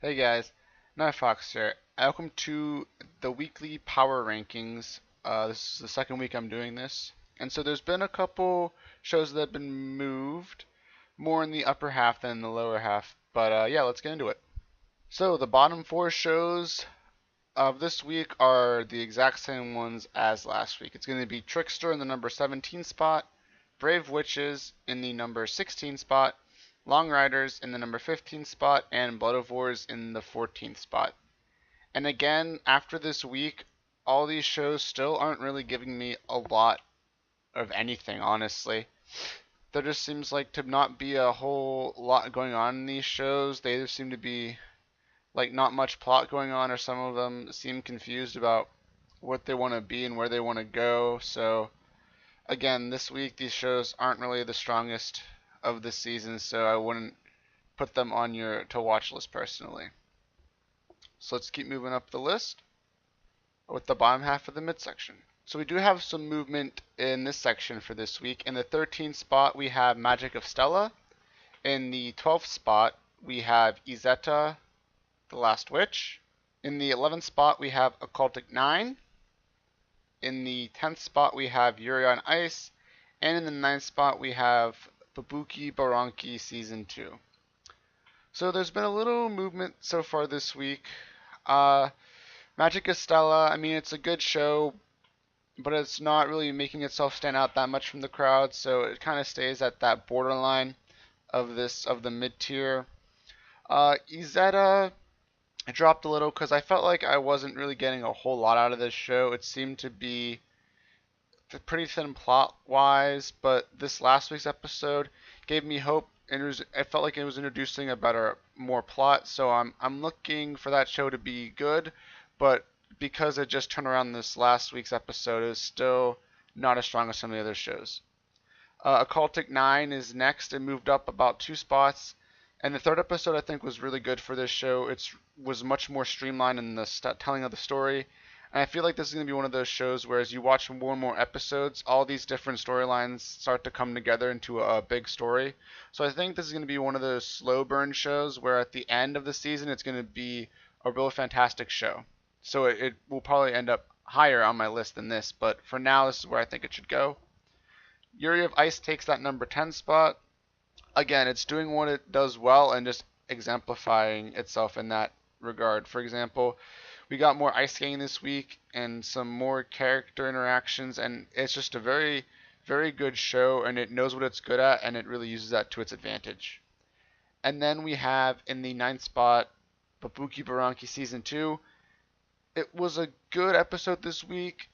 Hey guys, Nightfox here. Welcome to the weekly power rankings. This is the second week I'm doing this. And so there's been a couple shows that have been moved, more in the upper half than in the lower half. But yeah, let's get into it. So the bottom four shows of this week are the exact same ones as last week. It's going to be Trickster in the number 17 spot, Brave Witches in the number 16 spot, Long Riders in the number 15 spot, and Blood of Wars in the 14th spot. And again, after this week, all these shows still aren't really giving me a lot of anything, honestly. There just seems like to not be a whole lot going on in these shows. They either seem to be like not much plot going on, or some of them seem confused about what they want to be and where they want to go. So again, this week these shows aren't really the strongest of the season, so I wouldn't put them on your to watch list personally. So let's keep moving up the list with the bottom half of the midsection. So we do have some movement in this section for this week. In the 13th spot, we have Magic of Stella. In the 12th spot, we have Izetta, the Last Witch. In the 11th spot, we have Occultic 9. In the 10th spot, we have Yuri on Ice. And in the 9th spot, we have Babuki Baranki Season 2. So there's been a little movement so far this week. Magic of Stella, I mean, it's a good show, but it's not really making itself stand out that much from the crowd, so it kind of stays at that borderline of the mid tier. Izetta, I dropped a little because I felt like I wasn't really getting a whole lot out of this show. It seemed to be pretty thin plot wise, but this last week's episode gave me hope, and I felt like it was introducing a more plot. So I'm looking for that show to be good, but because it just turned around this last week's episode, it is still not as strong as some of the other shows. Occultic 9 is next. It moved up about 2 spots. And the third episode I think was really good for this show. It was much more streamlined in the telling of the story. And I feel like this is going to be one of those shows where as you watch more and more episodes, all these different storylines start to come together into a big story. So I think this is going to be one of those slow burn shows where at the end of the season it's going to be a real fantastic show. So it will probably end up higher on my list than this, but for now this is where I think it should go. Yuri of Ice takes that number 10 spot. Again, it's doing what it does well and just exemplifying itself in that regard. For example, we got more ice skating this week and some more character interactions, and it's just a very, very good show, and it knows what it's good at, and it really uses that to its advantage. And then we have in the 9th spot, Babuki Baranki Season 2. It was a good episode this week.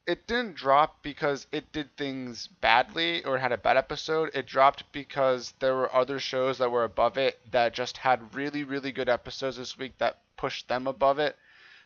It didn't drop because it did things badly or had a bad episode. It dropped because there were other shows that were above it that just had really, really good episodes this week that pushed them above it.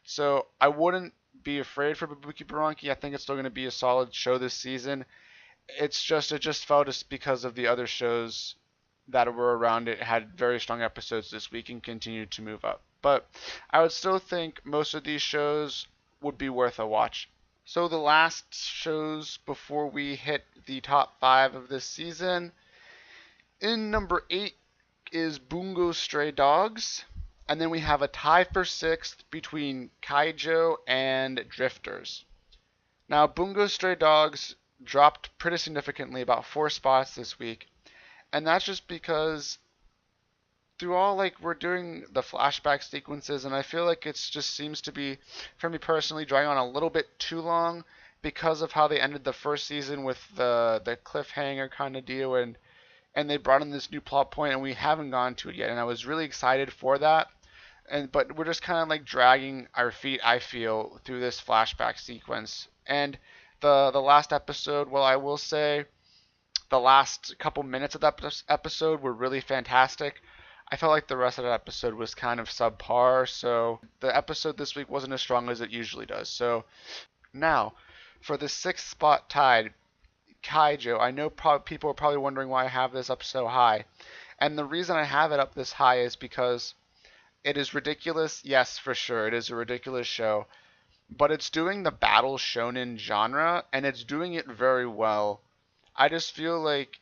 So I wouldn't be afraid for Babuki Baranki. I think it's still going to be a solid show this season. It just fell just because of the other shows that were around it had very strong episodes this week and continued to move up. But I would still think most of these shows would be worth a watch. So the last shows before we hit the top 5 of this season, in number 8 is Bungo Stray Dogs, and then we have a tie for 6th between Kaijo and Drifters. Now Bungo Stray Dogs dropped pretty significantly, about 4 spots this week, and that's just because through all like we're doing the flashback sequences, and I feel like it's just seems to be, for me personally, dragging on a little bit too long because of how they ended the first season with the cliffhanger kind of deal, and they brought in this new plot point, and we haven't gone to it yet, and I was really excited for that. But we're just kind of like dragging our feet, I feel, through this flashback sequence. And the last episode, well, I will say the last couple minutes of that episode were really fantastic. I felt like the rest of that episode was kind of subpar, so the episode this week wasn't as strong as it usually does. So now, for the 6th spot tied, Kaijo. I know people are probably wondering why I have this up so high. And the reason I have it up this high is because it is ridiculous. Yes, for sure, it is a ridiculous show. But it's doing the battle shonen genre, and it's doing it very well. I just feel like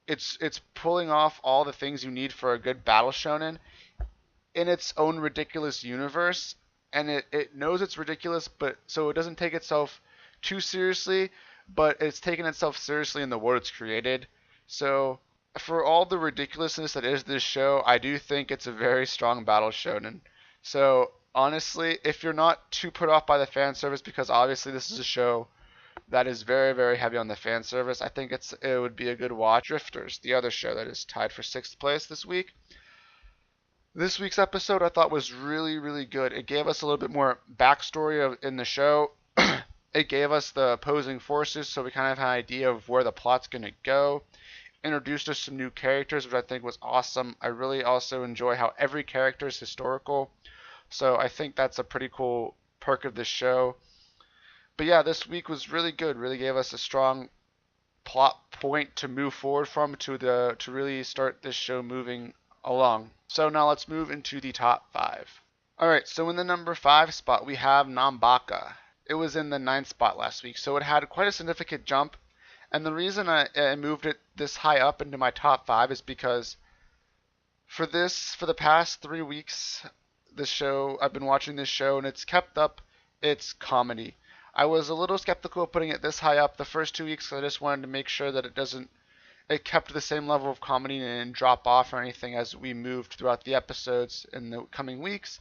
it's pulling off all the things you need for a good battle shonen. in its own ridiculous universe, and it knows it's ridiculous, but so it doesn't take itself too seriously, but it's taking itself seriously in the world it's created. So for all the ridiculousness that is this show, I do think it's a very strong battle shonen. So honestly, if you're not too put off by the fan service, because obviously this is a show that is very, very heavy on the fan service, I think it would be a good watch. Drifters, the other show that is tied for 6th place this week. This week's episode I thought was really, really good. It gave us a little bit more backstory in the show. It gave us the opposing forces, so we kind of had an idea of where the plot's going to go. Introduced us some new characters, which I think was awesome. I really also enjoy how every character is historical, so I think that's a pretty cool perk of this show. But yeah, this week was really good. Really gave us a strong plot point to move forward from to really start this show moving along. So now let's move into the top 5. Alright, so in the number 5 spot we have Nanbaka. It was in the 9th spot last week, so it had quite a significant jump. And the reason I moved it this high up into my top 5 is because for the past 3 weeks, I've been watching this show and it's kept up its comedy. I was a little skeptical of putting it this high up the first 2 weeks because I just wanted to make sure that it kept the same level of comedy and didn't drop off or anything as we moved throughout the episodes in the coming weeks.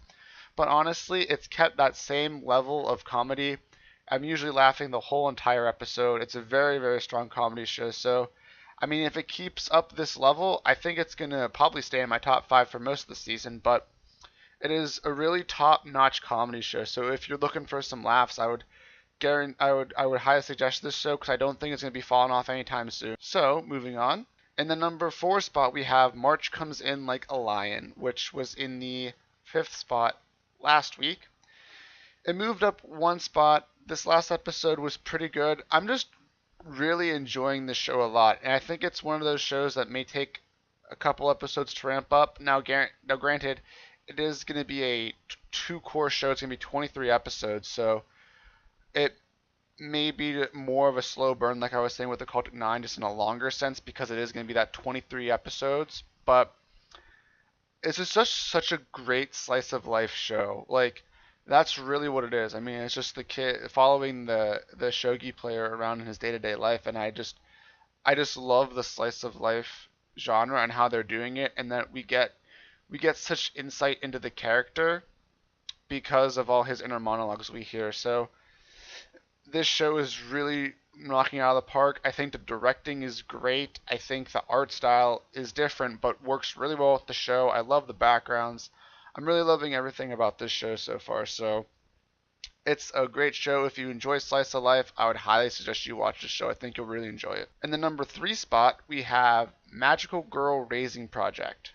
But honestly, it's kept that same level of comedy. I'm usually laughing the whole entire episode. It's a very, very strong comedy show. So, I mean, if it keeps up this level, I think it's going to probably stay in my top 5 for most of the season. But it is a really top-notch comedy show. So if you're looking for some laughs, I would highly suggest this show because I don't think it's going to be falling off anytime soon. So, moving on. In the number 4 spot, we have March Comes In Like a Lion, which was in the 5th spot last week. It moved up 1 spot. This last episode was pretty good. I'm just really enjoying this show a lot, and I think it's one of those shows that may take a couple episodes to ramp up. Now granted, it is going to be a 2-core show. It's going to be 23 episodes, so it may be more of a slow burn, like I was saying with the Cultic 9, just in a longer sense, because it is going to be that 23 episodes. But it's just such a great slice of life show. Like, that's really what it is. I mean, it's just the kid following the shogi player around in his day-to-day life, and I just love the slice of life genre and how they're doing it, and that we get such insight into the character because of all his inner monologues we hear. So this show is really knocking out of the park. I think the directing is great. I think the art style is different but works really well with the show. I love the backgrounds. I'm really loving everything about this show so far. So it's a great show. If you enjoy slice of life, I would highly suggest you watch this show. I think you'll really enjoy it. In the number 3 spot, we have Magical Girl Raising Project.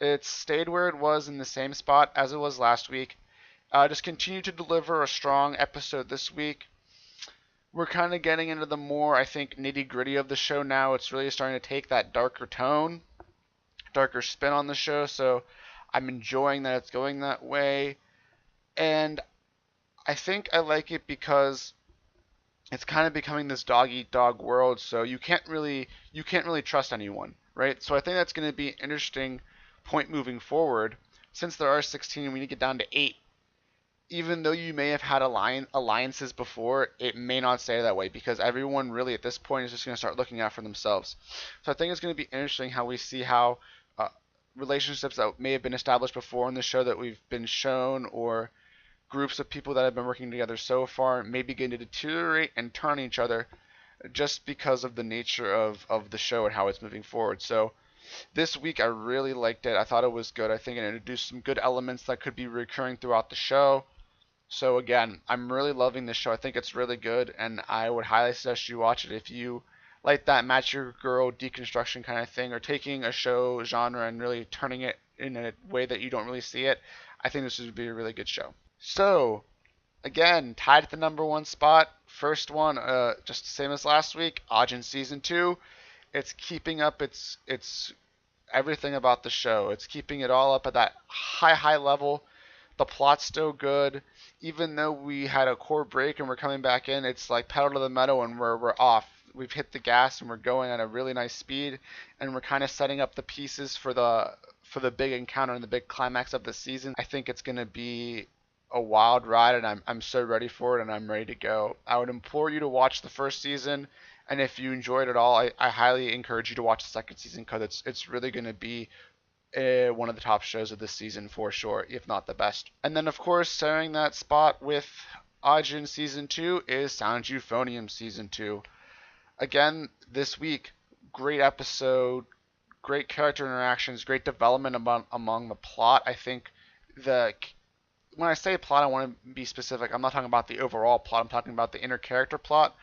It stayed where it was in the same spot as it was last week. Just continue to deliver a strong episode this week. We're kind of getting into the more, I think, nitty-gritty of the show now. It's really starting to take that darker tone, darker spin on the show, so I'm enjoying that it's going that way. And I think I like it because it's kind of becoming this dog-eat-dog world, so you can't really trust anyone, right? So I think that's going to be an interesting point moving forward. Since there are 16, we need to get down to 8. Even though you may have had alliances before, it may not stay that way because everyone really at this point is just going to start looking out for themselves. So I think it's going to be interesting how we see how relationships that may have been established before in the show that we've been shown, or groups of people that have been working together so far, may begin to deteriorate and turn on each other just because of the nature of the show and how it's moving forward. So this week I really liked it. I thought it was good. I think it introduced some good elements that could be recurring throughout the show. So again, I'm really loving this show. I think it's really good, and I would highly suggest you watch it if you like that Magical Girl deconstruction kind of thing, or taking a show genre and really turning it in a way that you don't really see it. I think this would be a really good show. So, again, tied at the number 1 spot. First one, just the same as last week, Ajin Season 2. It's keeping up its everything about the show. It's keeping it all up at that high level. The plot's still good. Even though we had a core break and we're coming back in, it's like pedal to the metal and we're off. We've hit the gas and we're going at a really nice speed, and we're kind of setting up the pieces for for the big encounter and the big climax of the season. I think it's going to be a wild ride, and I'm so ready for it, and I'm ready to go. I would implore you to watch the first season, and if you enjoyed it all, I highly encourage you to watch the second season because it's really going to be one of the top shows of this season for sure, if not the best. And then, of course, sharing that spot with Ajin Season 2 is Sound Euphonium Season 2. Again, this week, great episode, great character interactions, great development among the plot. I think when I say plot, I want to be specific. I'm not talking about the overall plot. I'm talking about the inner character plot.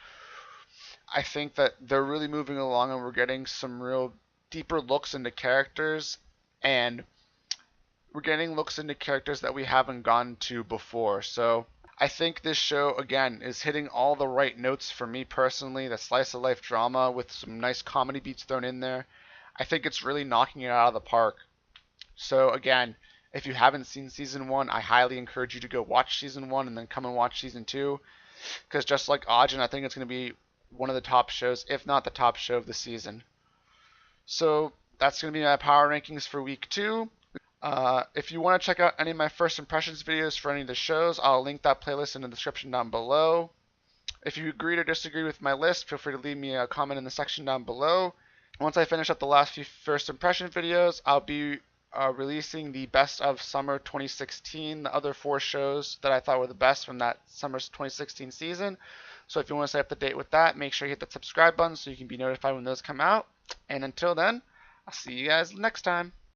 I think that they're really moving along, and we're getting some real deeper looks into characters, and we're getting looks into characters that we haven't gone to before. So I think this show, again, is hitting all the right notes for me personally. The slice of life drama with some nice comedy beats thrown in there. I think it's really knocking it out of the park. So again, if you haven't seen season 1, I highly encourage you to go watch season 1 and then come and watch season 2. Because just like Ajin, I think it's going to be one of the top shows, if not the top show of the season. So that's going to be my power rankings for week 2. If you want to check out any of my first impressions videos for any of the shows, I'll link that playlist in the description down below. If you agree or disagree with my list, feel free to leave me a comment in the section down below. Once I finish up the last few first impression videos, I'll be releasing the best of summer 2016, the other 4 shows that I thought were the best from that summer 2016 season. So if you want to stay up to date with that, make sure you hit that subscribe button so you can be notified when those come out. And until then, I'll see you guys next time.